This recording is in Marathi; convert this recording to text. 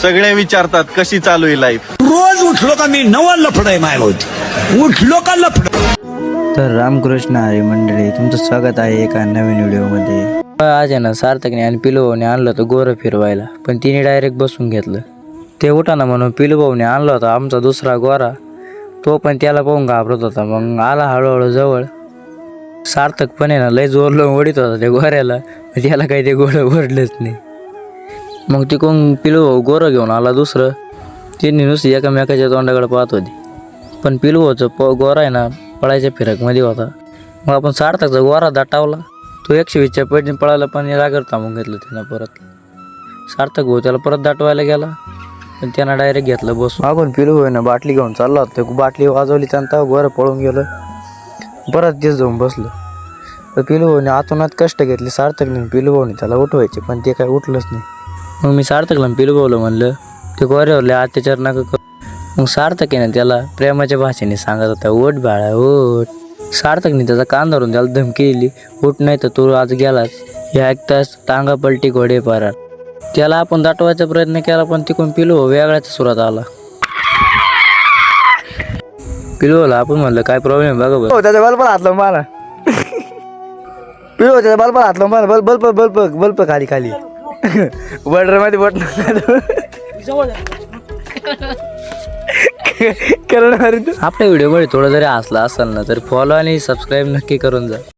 सगळे विचारतात कशी चालू आहे लाईफ. रोज उठलो का मी नवा लफड आहे माय होती, उठलो का लफड. तर रामकृष्ण हरी मंडळी, तुमचं स्वागत आहे एका नवीन व्हिडिओमध्ये. आज आहे ना सार्थकने आणि पिलूभाऊने आणलं होतं गोरं फिरवायला, पण तिने डायरेक्ट बसून घेतलं. ते उठाना म्हणून पिलूभाऊने आणला होता आमचा दुसरा गोरा, तो पण त्याला पाहून घाबरत होता. मग आला हळूहळू जवळ. सार्थक पण आहे ना लय जोर लावून ओढीत होता त्या गोऱ्याला, त्याला काही ते गोरं ओढलंच नाही. मग तिकडून पिलूभाऊ गोरं घेऊन आला दुसरं. तिने नुसती एकामेकाच्या तोंडाकडे पाहत होती. पण पिलूभाऊचं गोरा आहे ना पळायच्या फिरकमध्ये होता. मग आपण सार्थकचा गोरा दाटावला. तो 120च्या पडीने पळायला, पण जागेवर थांबून घेतलं त्यानं परत. सार्थक भाऊ त्याला परत दाटवायला गेला, पण त्यानं डायरेक्ट घेतलं बसून. आपण पिलूभाऊ ना बाटली घेऊन चालला होता. बाटली वाजवली त्यानंतर गोरं पळून गेलं. परत तेच जाऊन बसलं. तर पिलूभाऊने आतूनात कष्ट घेतले सार्थकने. पिलूभाऊने त्याला उठवायचे, पण ते काय उठलंच नाही. मग मी सार्थकला पिलूभाऊला म्हणलं, ते गोऱ्यावरले अत्याचार नका करू. मग सार्थक आहे ना त्याला प्रेमाच्या भाषेने सांगत होता, ओट बाळा ओट. सार्थकने त्याचा कान धरून त्याला धमकी दिली, उठ नाही तर तू आज गेलास. हे ऐकताच टांगा पलटी घोडे पारार. त्याला आपण दाटवायचा प्रयत्न केला, पण तिकडून पिलूभाऊ वेगळ्याच सुरात आला. पिलूभाऊला आपण म्हणलं काय प्रॉब्लेम बघा बघ. त्याच्या बल्ब हातलं मला. पिलू त्याच्या बल्ब हातलं मला. बल्ब बल्ब बल्ब खाली खाली बटरमध्ये बटन आपल्या व्हिडिओमध्ये थोडं जरी हसला असाल ना तर फॉलो आणि सबस्क्राईब नक्की करून जा.